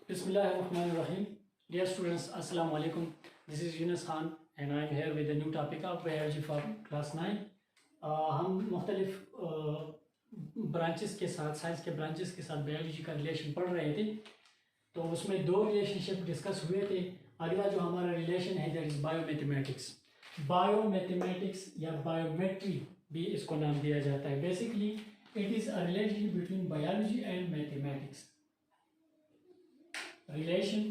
Bismillahirrahmanirrahim. Dear students, Assalamu alaikum. This is Yunus Khan and I am here with a new topic of biology for class 9. हम मुख्तलिफ branches के साथ science के branches के साथ biology का relation पढ़ रहे थे, तो उसमें दो रिलेशनशिप डिस्कस हुए थे। अगला जो हमारा रिलेशन है दैट इज़ बायोमैथमेटिक्स। बायोमैथमेटिक्स या बायोमेट्री भी इसको नाम दिया जाता है। Basically it is a relation between biology and mathematics. relation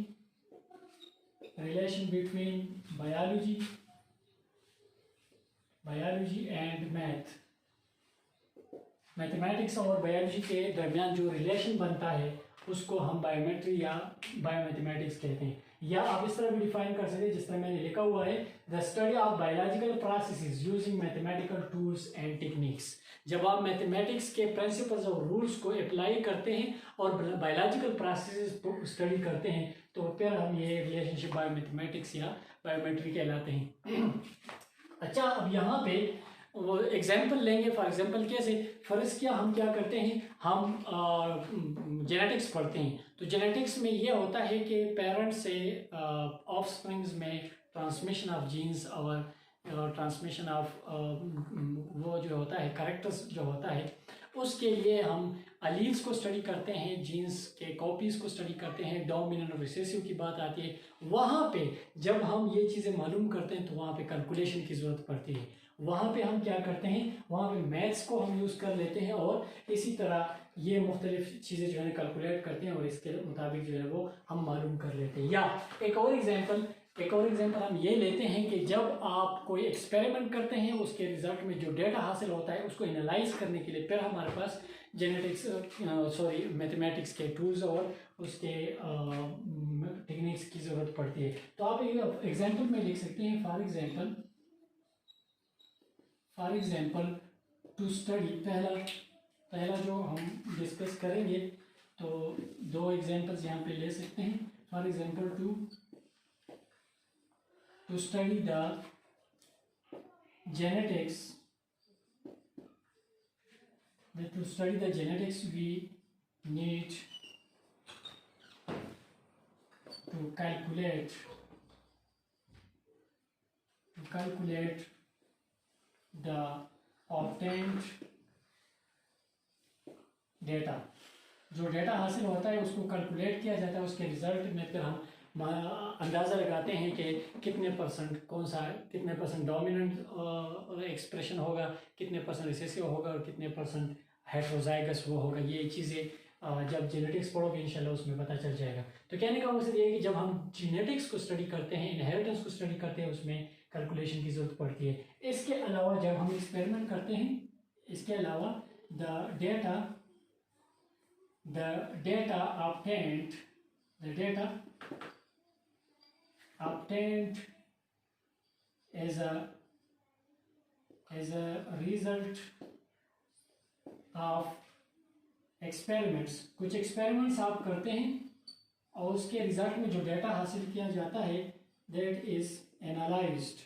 between biology and mathematics और बायोलॉजी के दरमियान जो रिलेशन बनता है उसको हम बायोमेट्री या बायोमैथमेटिक्स कहते हैं। या आप इस तरह भी डिफाइन कर सकते हैं जिस तरह मैंने लिखा हुआ है, the study of biological processes using mathematical tools and techniques. जब आप मैथमेटिक्स के प्रिंसिपल्स और रूल्स को अप्लाई करते हैं और बायोलॉजिकल प्रोसेसेस को स्टडी करते हैं तो फिर हम ये रिलेशनशिप बायोमैथमेटिक्स या बायोमेट्री कहलाते हैं। अच्छा, अब यहाँ पे वो एग्जाम्पल लेंगे। फॉर एग्जाम्पल कैसे, फर्स्ट क्या हम क्या करते हैं, हम जेनेटिक्स पढ़ते हैं। तो जेनेटिक्स में ये होता है कि पेरेंट्स से ऑफस्प्रिंग्स में ट्रांसमिशन ऑफ जीन्स और ट्रांसमिशन ऑफ वो जो होता है कैरेक्टर्स जो होता है, उसके लिए हम अलील्स को स्टडी करते हैं, जीन्स के कॉपीज़ को स्टडी करते हैं। डोमिनेंट और रिसेसिव की बात आती है, वहाँ पे जब हम ये चीज़ें मालूम करते हैं तो वहाँ पे कैलकुलेशन की ज़रूरत पड़ती है। वहाँ पे हम क्या करते हैं, वहाँ पे मैथ्स को हम यूज़ कर लेते हैं और इसी तरह ये मुख्तलिफ चीज़ें जो है कैलकुलेट करते हैं और इसके मुताबिक जो है वो हम मालूम कर लेते हैं। या एक और एग्जांपल हम ये लेते हैं कि जब आप कोई एक्सपेरिमेंट करते हैं उसके रिजल्ट में जो डेटा हासिल होता है उसको एनालाइज करने के लिए फिर हमारे पास मैथमेटिक्स के टूल्स और उसके टेक्निक्स की ज़रूरत पड़ती है। तो आप एक एग्जांपल में लिख सकते हैं, फॉर एग्जांपल टू स्टडी। पहला जो हम डिस्कस करेंगे तो दो एग्जांपल्स यहाँ पे ले सकते हैं। For example to study the genetics, we need to calculate the obtained data। जो डेटा हासिल होता है उसको कैलकुलेट किया जाता है, उसके रिजल्ट में फिर हम अंदाज़ा लगाते हैं कि कितने परसेंट डोमिनेंट एक्सप्रेशन होगा, कितने परसेंट रिसेसिव होगा और कितने परसेंट हेटेरोजाइगस वो होगा। ये चीज़ें जब जेनेटिक्स पढ़ोगे इंशाल्लाह उसमें पता चल जाएगा। तो कहने का मकसद ये है कि जब हम जेनेटिक्स को स्टडी करते हैं, इनहेरिटेंस को स्टडी करते हैं, उसमें कैलकुलेशन की ज़रूरत पड़ती है। इसके अलावा जब हम एक्सपेरिमेंट करते हैं, इसके अलावा the data obtained as a result of experiments। कुछ एक्सपेरिमेंट्स आप करते हैं और उसके रिजल्ट में जो डेटा हासिल किया जाता है that is analyzed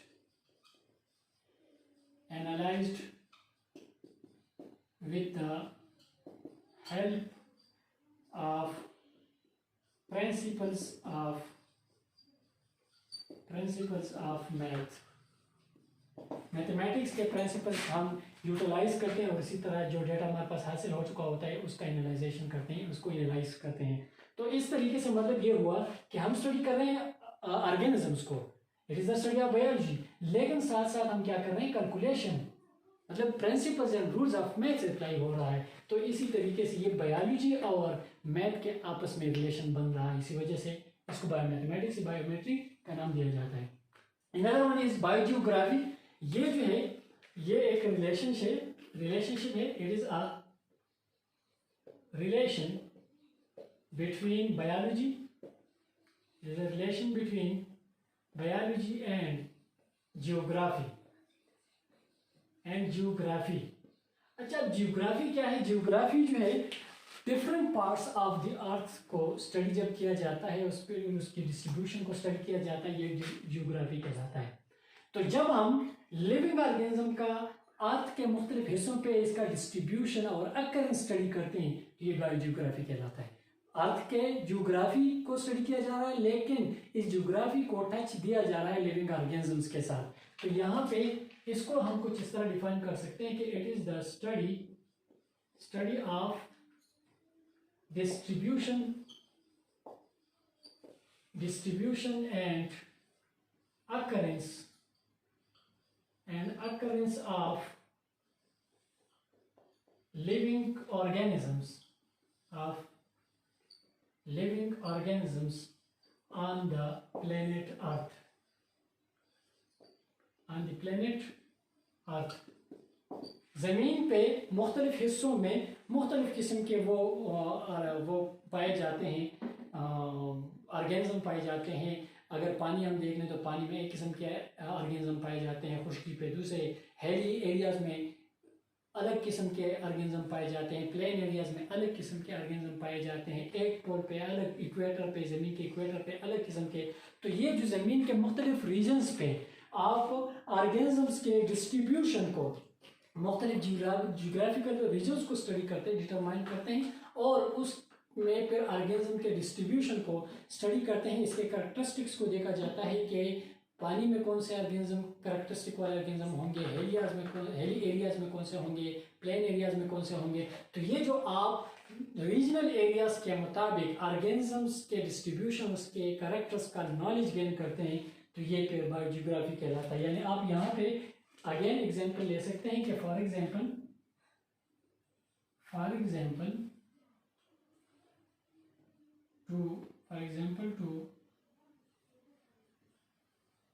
with the help of principles of mathematics के प्रिंसिपल्स हम यूटिलाइज करते हैं और इसी तरह जो डेटा हमारे पास हासिल हो चुका होता है उसका एनालाइजेशन करते हैं, उसको एनालाइज करते हैं। तो इस तरीके से मतलब ये हुआ कि हम स्टडी कर रहे हैं ऑर्गेनिजम्स को, it is the study of biology, लेकिन साथ साथ हम क्या कर रहे हैं, कैलकुलेशन, मतलब principles and rules of maths apply हो रहा है। तो इसी तरीके से ये बायोलॉजी और मैथ के आपस में रिलेशन बन रहा है, इसी वजह से इसको बायोमैथमेटिक्स या बायोमेट्री का नाम दिया जाता है। Another one is biogeography. ये जो है ये एक रिलेशनशिप है। It is a relation between biology and geography. अच्छा, जियोग्राफी क्या है? जियोग्राफी जो है different parts of the earth को स्टडी जब किया जाता है, उस पर उसकी डिस्ट्रीब्यूशन को स्टडी किया जाता है, ये जियोग्राफी कहलाता है। तो जब हम लिविंग ऑर्गेनिज्म का अर्थ के मुख्तलिफ हिस्सों पे इसका डिस्ट्रीब्यूशन और अकरेंस स्टडी करते हैं तो ये बायोजियोग्राफी कहलाता है। अर्थ के ज्योग्राफी को स्टडी किया जा रहा है, लेकिन इस ज्योग्राफी को टच दिया जा रहा है लिविंग ऑर्गेनिजम्स के साथ। तो यहाँ पे इसको हम कुछ इस तरह डिफाइन कर सकते हैं कि it is the study of distribution and occurrence of living organisms on the planet Earth. ज़मीन पे मुख्तलिफ हिस्सों में मुख्तलिफ किस्म के वो पाए जाते हैं, ऑर्गेनिज्म पाए जाते हैं। अगर पानी हम देख लें तो पानी में एक किस्म के ऑर्गेनिज्म पाए जाते हैं, खुश्की पे दूसरे, हेली एरियाज में अलग किस्म के ऑर्गेनिज्म पाए जाते हैं, प्लेन एरियाज में अलग किस्म के ऑर्गेनिज्म पाए जाते हैं, एक पोल पे अलग, इक्वेटर पे, ज़मीन के इक्वेटर पे अलग किस्म के। तो ये जो ज़मीन के मुख्तलिफ रीजन्स पे आप ऑर्गेनिजम्स के डिस्ट्रीब्यूशन को, मुख्तलिफ जियोग्राफिकल रीजन्स को स्टडी करते हैं, डिटरमाइन करते हैं, और उसमें फिर ऑर्गेनिज्म के डिस्ट्रीब्यूशन को स्टडी करते हैं। इसके करैक्टरिस्टिक्स को देखा जाता है कि पानी में कौन से ऑर्गेनिज्म करैक्टरिस्टिक वाले ऑर्गेनिज्म होंगे, हेली एरियाज में कौन से होंगे, प्लेन एरियाज में कौन से होंगे। तो ये जो आप रीजनल एरियाज के मुताबिक ऑर्गेनिजम्स के डिस्ट्रीब्यूशन के करैक्टर्स का नॉलेज गेन करते हैं, तो ये फिर बायोजियोग्राफी कहलाता है। यानी आप यहाँ पे अगेन एग्जांपल ले सकते हैं कि for example to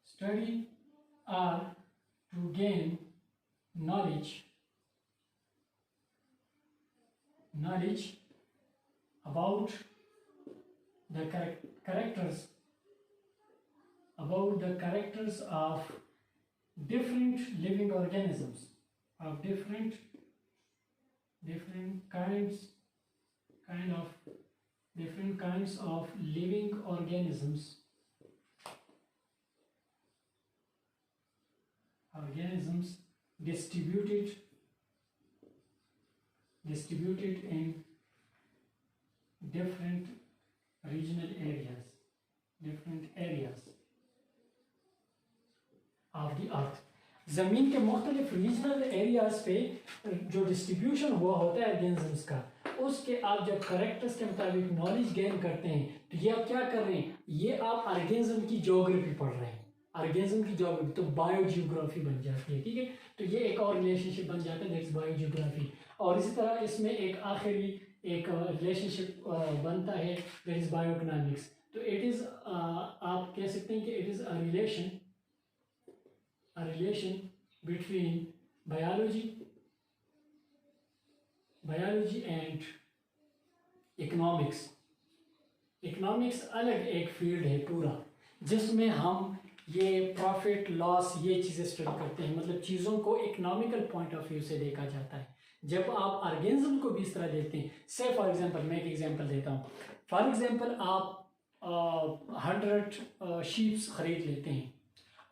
study or to gain knowledge about the characters of different living organisms, of different kinds of living organisms distributed in different regional areas of the earth। ज़मीन के मुख्तलिफ regional areas पे जो distribution हुआ होता है organisms का, उसके आप जब करेक्टर्स के मुताबिक नॉलेज गेन करते हैं, तो ये आप क्या कर रहे हैं, ये आप ऑर्गेनिज्म की ज्योग्राफी पढ़ रहे हैं। ऑर्गेनिज्म की ज्योग्राफी तो बायोजियोग्राफी बन जाती है, ठीक है। तो ये एक और रिलेशनशिप बन जाता है, दैट्स बायोजियोग्राफी। और इसी तरह इसमें एक आखिरी एक रिलेशनशिप बनता है, दैट इज बायोइकोनॉमिक्स। तो इट इज आप कह सकते हैं कि it is a relation between biology and economics. Economics अलग एक फील्ड है पूरा, जिसमें हम ये प्रॉफिट लॉस ये चीज़ें स्टडी करते हैं, मतलब चीज़ों को इकोनॉमिकल पॉइंट ऑफ व्यू से देखा जाता है। जब आप ऑर्गेनिज्म को भी इस तरह देखते हैं, से फॉर एग्जांपल मैं एक एग्जांपल देता हूँ। फॉर एग्जांपल आप 100 शीप्स खरीद लेते हैं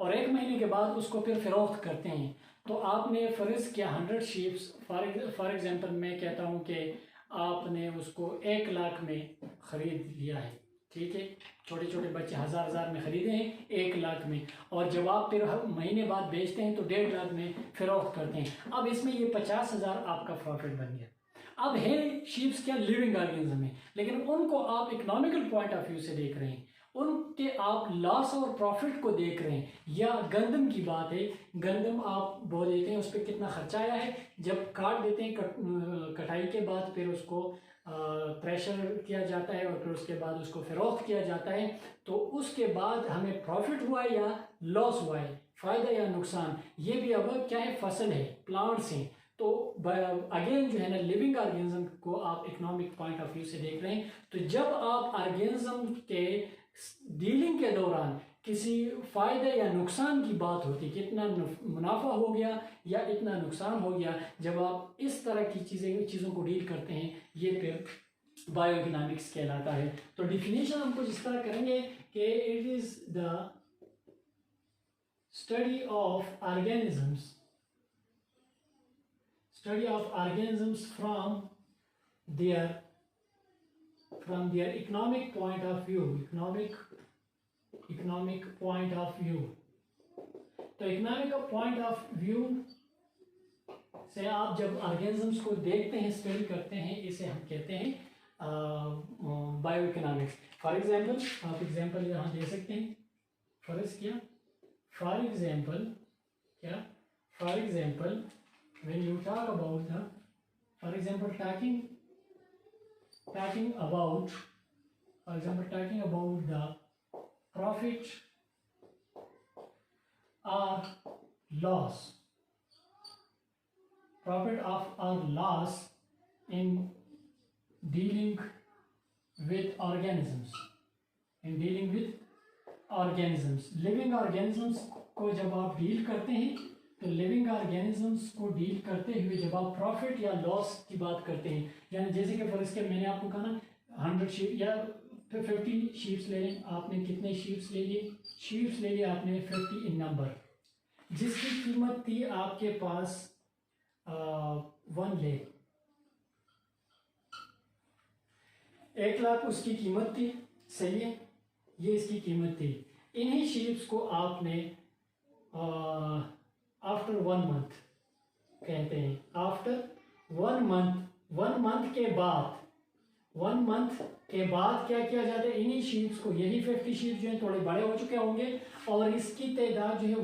और एक महीने के बाद उसको फिर फरोख्त करते हैं, तो आपने फ़र्ज़ किया 100 शीप्स, फॉर एग्जांपल मैं कहता हूँ कि आपने उसको 1 लाख में ख़रीद लिया है, ठीक है। छोटे छोटे बच्चे 1000 में ख़रीदे हैं 1 लाख में, और जब आप फिर महीने बाद बेचते हैं तो 1.5 लाख में फरोख्त करते हैं। अब इसमें ये 50,000 आपका प्रॉफिट बन गया। अब है शीप्स क्या लिविंग ऑर्गेनिज्म है, लेकिन उनको आप इकोनॉमिकल पॉइंट ऑफ व्यू से देख रहे हैं, उनके आप लॉस और प्रॉफिट को देख रहे हैं। या गंदम की बात है, गंदम आप बो देते हैं, उस पर कितना खर्चा आया है, जब काट देते हैं कटाई के बाद फिर उसको प्रेशर किया जाता है और फिर उसके बाद उसको फरोख्त किया जाता है, तो उसके बाद हमें प्रॉफिट हुआ है या लॉस हुआ है, फ़ायदा या नुकसान, ये भी अब क्या है, फसल है, प्लांट्स हैं। तो अगेन जो है ना, लिविंग ऑर्गेनिज्म को आप इकोनॉमिक पॉइंट ऑफ व्यू से देख रहे हैं। तो जब आप ऑर्गेनिज्म के डीलिंग के दौरान किसी फ़ायदे या नुकसान की बात होती, कितना मुनाफा हो गया या इतना नुकसान हो गया, जब आप इस तरह की चीज़ों को डील करते हैं, ये फिर बायोइकोनॉमिक्स कहलाता है। तो डिफिनेशन हम कुछ इस तरह करेंगे कि it is the study of organisms from their from their economic point of view, economic point of view. तो इकोनॉमिक पॉइंट ऑफ व्यू से आप जब ऑर्गेनिजम्स को देखते हैं, स्टडी करते हैं, इसे हम कहते हैं बायो इकोनॉमिक्स. फॉर एग्जाम्पल आप एग्जाम्पल यहाँ दे सकते हैं. फर्स्ट क्या, फॉर एग्जाम्पल क्या, for example when you talk about the, for example talking about, for example talking about the profit or loss, profit of or loss in dealing with organisms, in dealing with organisms, living organisms को जब आप deal करते हैं, तो living organisms को deal करते हुए जब आप प्रॉफिट या लॉस की बात करते हैं, यानी जैसे कि फर्ज के मैंने आपको कहा ना 100 शीप या 50 शीप्स ले लें, आपने कितने शीप्स ले लिए, शीप्स ले लिए आपने 50 इन नंबर, जिसकी कीमत थी आपके पास 1 लाख, 1 लाख उसकी कीमत थी. सही है, ये इसकी कीमत थी. इन्हीं शीप्स को आपने आफ्टर 1 मंथ कहते हैं. आफ्टर 1 मंथ, 1 मंथ के बाद, 1 मंथ के बाद क्या किया जाता है, इन्हीं शीप्स को, यही 50 शीप्स जो है थोड़े बड़े हो चुके होंगे और इसकी तादाद जो है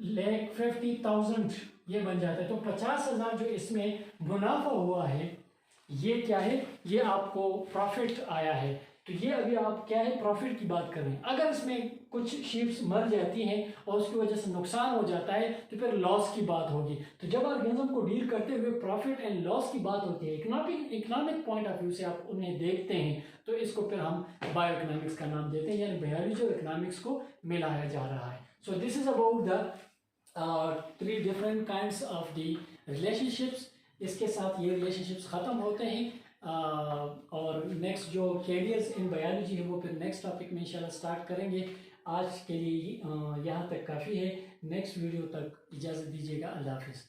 1,50,000 ये बन जाता है. तो 50,000 जो इसमें मुनाफा हुआ है, ये क्या है, ये आपको प्रॉफिट आया है. तो ये अभी आप क्या है, प्रॉफिट की बात कर रहे हैं. अगर इसमें कुछ शीप्स मर जाती हैं और उसकी वजह से नुकसान हो जाता है तो फिर लॉस की बात होगी. तो जब ऑर्गेनिज्म को डील करते हुए प्रॉफिट एंड लॉस की बात होती है, इकोनॉमिक पॉइंट ऑफ व्यू से आप उन्हें देखते हैं, तो इसको फिर हम बायो इकोनॉमिक्स का नाम देते हैं, यानी बायोलॉजी और इकोनॉमिक्स को मिलाया जा रहा है. So this is about the 3 different kinds of the relationships. इसके साथ ये रिलेशनशिप्स ख़त्म होते हैं और नेक्स्ट जो कैरियर्स इन बायोलॉजी है वो फिर नेक्स्ट टॉपिक में इंशाल्लाह स्टार्ट करेंगे. आज के लिए यहाँ तक काफ़ी है. नेक्स्ट वीडियो तक इजाज़त दीजिएगा. अल्लाह हाफिज़.